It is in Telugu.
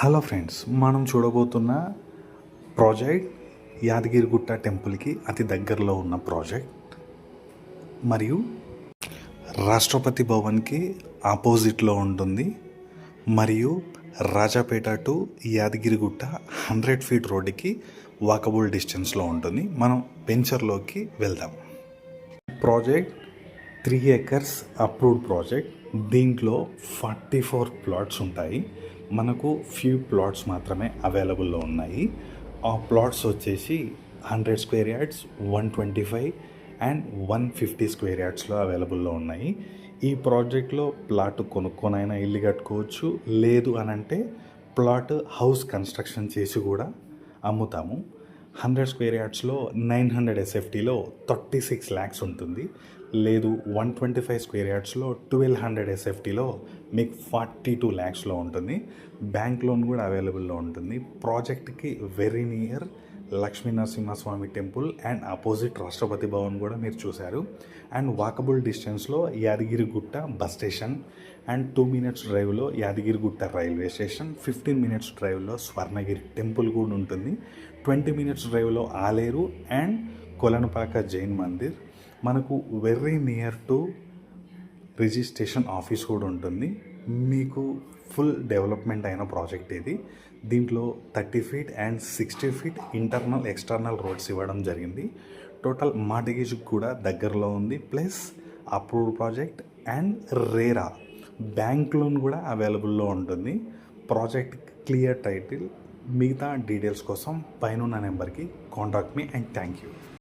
హలో ఫ్రెండ్స్, మనం చూడబోతున్న ప్రాజెక్ట్ యాదగిరిగుట్ట టెంపుల్కి అతి దగ్గరలో ఉన్న ప్రాజెక్ట్ మరియు రాష్ట్రపతి భవన్కి ఆపోజిట్లో ఉంటుంది. మరియు రాజాపేట టు యాదగిరిగుట్ట 100 ఫీట్ రోడ్డుకి వాకబుల్ డిస్టెన్స్లో ఉంటుంది. మనం వెంచర్లోకి వెళ్దాం. Project 3 acres approved project. దీంట్లో 44 ప్లాట్స్ ఉంటాయి. మనకు ఫ్యూ ప్లాట్స్ మాత్రమే అవైలబుల్లో ఉన్నాయి. ఆ ప్లాట్స్ వచ్చేసి 100 స్క్వేర్ యార్డ్స్, 125 అండ్ 150 స్క్వేర్ యార్డ్స్లో అవైలబుల్లో ఉన్నాయి. ఈ ప్రాజెక్ట్లో ప్లాట్ కొనుక్కొనైనా ఇల్లు కట్టుకోవచ్చు, లేదు అని అంటే ప్లాట్ హౌస్ కన్స్ట్రక్షన్ చేసి కూడా అమ్ముతాము. 100 స్క్వేర్ యార్డ్స్లో 900 SFTలో 36 lakhs ఉంటుంది. లేదు 125 స్క్వేర్ యార్డ్స్లో 1200 SFTలో మీకు 42 lakhsలో ఉంటుంది. బ్యాంక్ లోన్ కూడా అవైలబుల్లో ఉంటుంది. ప్రాజెక్ట్కి very near Lakshmi Narasimhaswamy temple and opposite Rashtrapati Bhavan కూడా మీరు చూశారు. అండ్ వాకబుల్ డిస్టెన్స్లో Yadagirigutta bus station and 2 minutes డ్రైవ్లో యాదగిరిగుట్ట రైల్వే స్టేషన్, 15 minutes డ్రైవ్లో స్వర్ణగిరి టెంపుల్ కూడా ఉంటుంది. 20 minutes డ్రైవ్లో ఆలేరు అండ్ కొలనుపాక జైన్ మందిర్. మనకు very near to registration office కూడా ఉంటుంది. మీకు ఫుల్ డెవలప్మెంట్ అయిన ప్రాజెక్ట్ ఇది. దీంట్లో 30 feet and 60 feet internal external roads ఇవ్వడం జరిగింది. టోటల్ మార్టిగేజ్కి కూడా దగ్గరలో ఉంది. Plus approved project and RERA bank loan కూడా అవైలబుల్లో ఉంటుంది. Project clear title. మిగతా డీటెయిల్స్ కోసం పైన నెంబర్కి contact me and thank you.